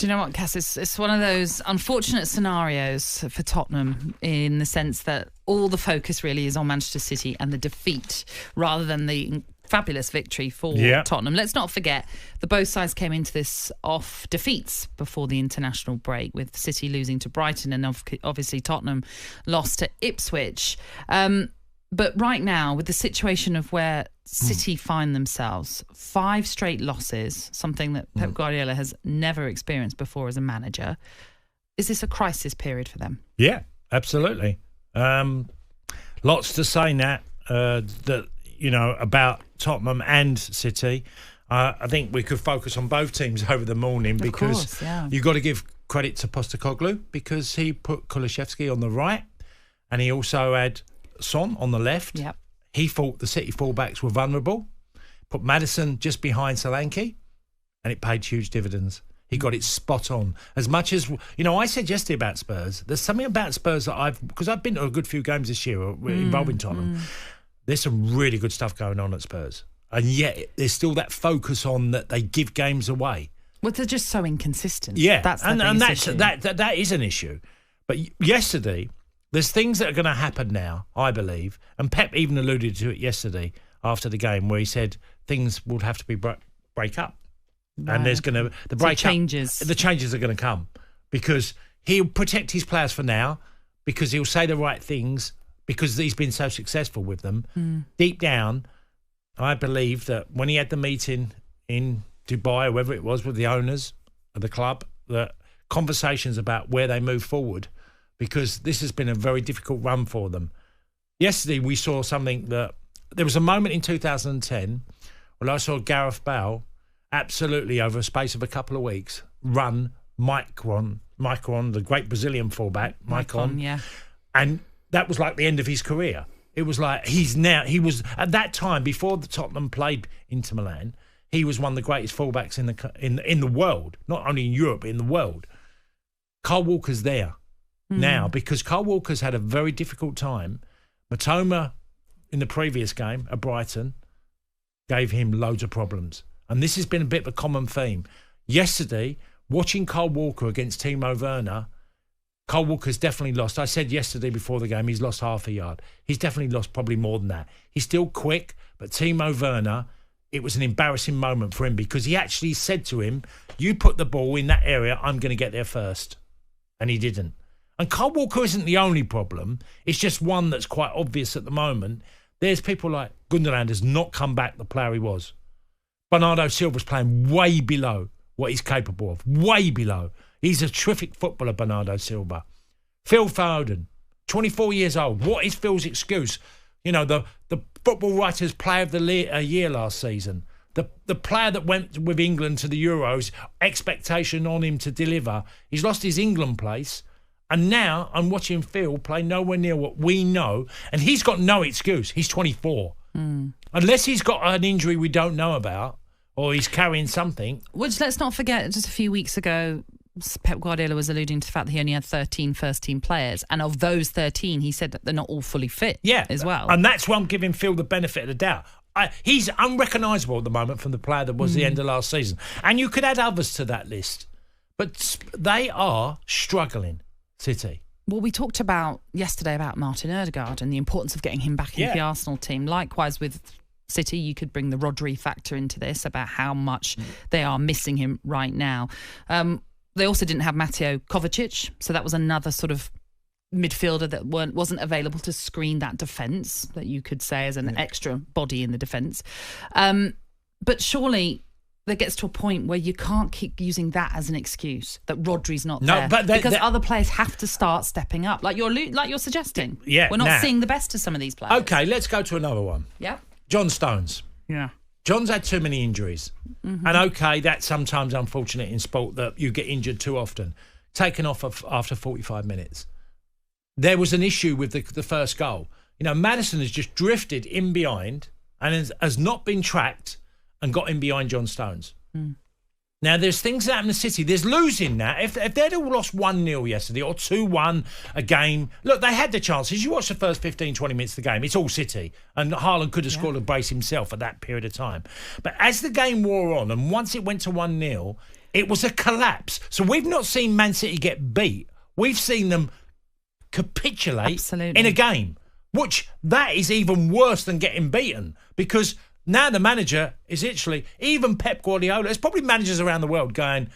Do you know what, Cass? It's one of those unfortunate scenarios for Tottenham in the sense that all the focus really is on Manchester City and the defeat rather than the fabulous victory for Tottenham. Let's not forget that both sides came into this off defeats before the international break, with City losing to Brighton and obviously Tottenham lost to Ipswich. But right now, with the situation of where City find themselves, 5 straight losses, something that Pep Guardiola has never experienced before as a manager, is this a crisis period for them? Yeah, absolutely. Lots to say, Nat, about Tottenham and City. I think we could focus on both teams over the morning because you've got to give credit to Postecoglou because he put Kulusevski on the right and he also had Son on the left. Yep. He thought the City fullbacks were vulnerable, put Maddison just behind Solanke, and it paid huge dividends. He got it spot on. As much as, I said yesterday about Spurs, there's something about Spurs that because I've been to a good few games this year involving Tottenham. There's some really good stuff going on at Spurs. And yet there's still that focus on that they give games away. Well, they're just so inconsistent. Yeah, that's that is an issue. But yesterday, there's things that are going to happen now, I believe, and Pep even alluded to it yesterday after the game, where he said things would have to be break up, and there's going to the changes are going to come because he'll protect his players for now because he'll say the right things because he's been so successful with them. Deep down, I believe that when he had the meeting in Dubai, or wherever it was, with the owners of the club, that conversations about where they move forward. Because this has been a very difficult run for them. Yesterday, we saw something that... There was a moment in 2010 when I saw Gareth Bale absolutely, over a space of a couple of weeks, run Maicon, the great Brazilian fullback, Maicon. Yeah. And that was like the end of his career. It was like he was, at that time, before the Tottenham played Inter Milan, he was one of the greatest fullbacks in the world, not only in Europe, but in the world. Kyle Walker's there now because Kyle Walker's had a very difficult time. Matoma in the previous game at Brighton gave him loads of problems. And this has been a bit of a common theme. Yesterday, watching Kyle Walker against Timo Werner, Kyle Walker's definitely lost. I said yesterday before the game, he's lost half a yard. He's definitely lost probably more than that. He's still quick, but Timo Werner, it was an embarrassing moment for him because he actually said to him, you put the ball in that area, I'm going to get there first. And he didn't. And Kyle Walker isn't the only problem. It's just one that's quite obvious at the moment. There's people like Gundogan has not come back the player he was. Bernardo Silva's playing way below what he's capable of. Way below. He's a terrific footballer, Bernardo Silva. Phil Foden, 24 years old. What is Phil's excuse? The Football Writers Player of the Year last season. The player that went with England to the Euros, expectation on him to deliver. He's lost his England place. And now I'm watching Phil play nowhere near what we know. And he's got no excuse. He's 24. Unless he's got an injury we don't know about or he's carrying something. Which, let's not forget, just a few weeks ago, Pep Guardiola was alluding to the fact that he only had 13 first-team players. And of those 13, he said that they're not all fully fit as well. And that's why I'm giving Phil the benefit of the doubt. He's unrecognisable at the moment from the player that was the end of last season. And you could add others to that list. But they are struggling, City. Well, we talked about yesterday about Martin Ødegaard and the importance of getting him back into the Arsenal team. Likewise with City, you could bring the Rodri factor into this about how much they are missing him right now. They also didn't have Mateo Kovacic, so that was another sort of midfielder that wasn't available to screen that defence, that you could say as an extra body in the defence. But surely there gets to a point where you can't keep using that as an excuse that Rodri's not there, because other players have to start stepping up, like you're suggesting. Yeah, we're not seeing the best of some of these players. Okay, let's go to another one. Yeah, John Stones. Yeah. John's had too many injuries. And okay, that's sometimes unfortunate in sport that you get injured too often. Taken off after 45 minutes. There was an issue with the first goal. Maddison has just drifted in behind and has not been tracked and got in behind John Stones. Now, there's things that happen in the City. There's losing now. If they'd all lost 1-0 yesterday or 2-1 a game, look, they had the chances. You watch the first 15, 20 minutes of the game, it's all City. And Haaland could have scored a brace himself at that period of time. But as the game wore on, and once it went to 1-0, It was a collapse. So we've not seen Man City get beat. We've seen them capitulate in a game, which that is even worse than getting beaten, because now the manager is literally, even Pep Guardiola, there's probably managers around the world going,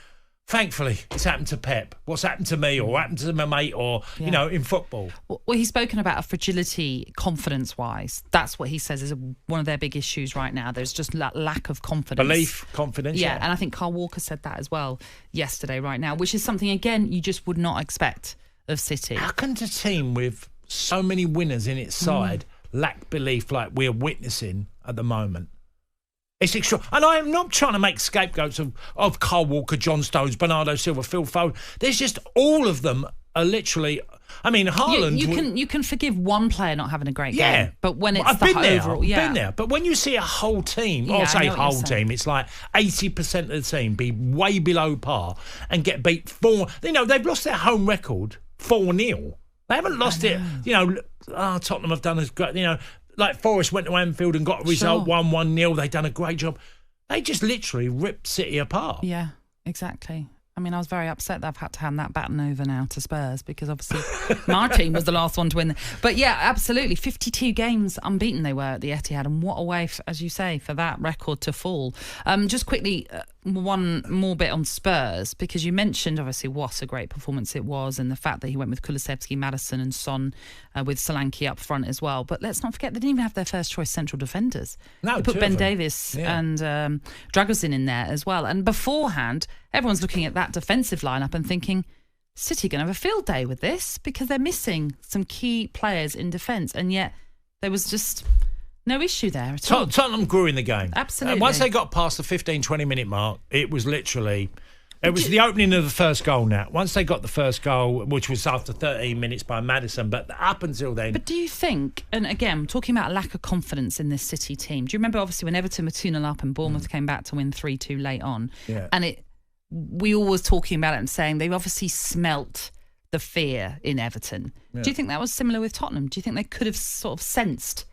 thankfully, it's happened to Pep. What's happened to me or happened to my mate or, you know, in football? Well, he's spoken about a fragility confidence-wise. That's what he says is one of their big issues right now. There's just lack of confidence. Belief, confidence. Yeah, and I think Carl Walker said that as well yesterday right now, which is something, again, you just would not expect of City. How can a team with so many winners in its side lack belief like we're witnessing at the moment? It's extra, and I am not trying to make scapegoats of Carl Walker, John Stones, Bernardo Silva, Phil Foden. There's just all of them are literally. I mean, Haaland. You can forgive one player not having a great game, but when it's overall, I've been there. But when you see a whole team, I'll say whole team, it's like 80% of the team be way below par and get beat 4. You know, they've lost their home record 4-0. They haven't lost it. You know, Tottenham have done as great. You know. Like Forest went to Anfield and got a result 1-0. They've done a great job. They just literally ripped City apart. Yeah, exactly. I mean, I was very upset that I've had to hand that baton over now to Spurs, because obviously my team was the last one to win. But yeah, absolutely. 52 games unbeaten they were at the Etihad, and what a way, as you say, for that record to fall. Just quickly, one more bit on Spurs, because you mentioned obviously what a great performance it was, and the fact that he went with Kulusevski, Maddison and Son with Solanke up front as well. But let's not forget, they didn't even have their first choice central defenders. No, they put Ben Davies and Dragosin in there as well. And beforehand, everyone's looking at that defensive lineup and thinking, City going to have a field day with this, because they're missing some key players in defence, and yet there was just no issue there at all. Tottenham grew in the game. Absolutely. Once they got past the 15-20 minute mark, it was literally... It was the opening of the first goal now. Once they got the first goal, which was after 13 minutes by Maddison, but up until then... But do you think, and again, talking about a lack of confidence in this City team, do you remember obviously when Everton were 2-0 up and Bournemouth came back to win 3-2 late on? Yeah. And we all was talking about it and saying they obviously smelt the fear in Everton. Yeah. Do you think that was similar with Tottenham? Do you think they could have sort of sensed,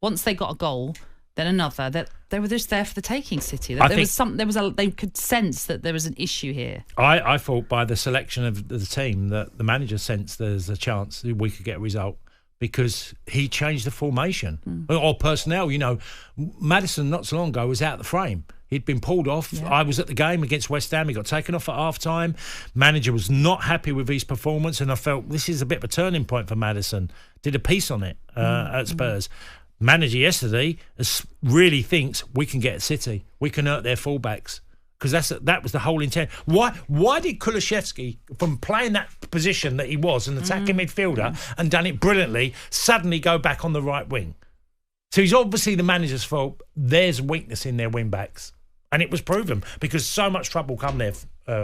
once they got a goal, then another, that they were just there for the taking, City? That they could sense that there was an issue here. I thought by the selection of the team that the manager sensed there's a chance that we could get a result, because he changed the formation or personnel. You know, Maddison not so long ago was out of the frame. He'd been pulled off. Yeah. I was at the game against West Ham. He got taken off at half-time. Manager was not happy with his performance, and I felt this is a bit of a turning point for Maddison. Did a piece on it at Spurs. Manager yesterday really thinks we can get City. We can hurt their fullbacks, because that was the whole intent. Why did Kulusevski, from playing that position that he was, an attacking midfielder, and done it brilliantly, suddenly go back on the right wing? So he's obviously the manager's fault. There's weakness in their wing-backs. And it was proven, because so much trouble come there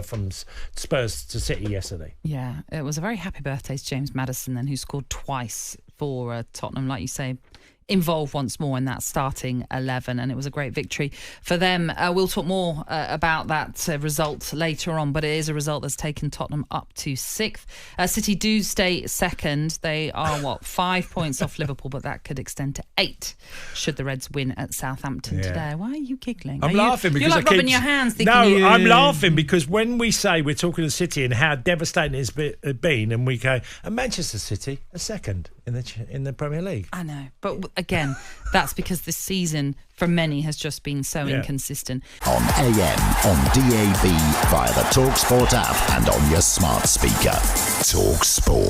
from Spurs to City yesterday. Yeah, it was a very happy birthday to James Maddison then, who scored twice for Tottenham, like you say, involved once more in that starting 11, and it was a great victory for them. We'll talk more about that result later on, but it is a result that's taken Tottenham up to 6th. City do stay second. They are 5 points off Liverpool, but that could extend to 8 should the Reds win at Southampton today. Why are you giggling? I'm laughing because you're like rubbing your hands. I'm laughing because when we say we're talking to City and how devastating it's been, and we go, and Manchester City are second in the Premier League. I know, but again, that's because this season for many has just been so inconsistent. On AM, on DAB, via the talkSPORT app, and on your smart speaker. talkSPORT.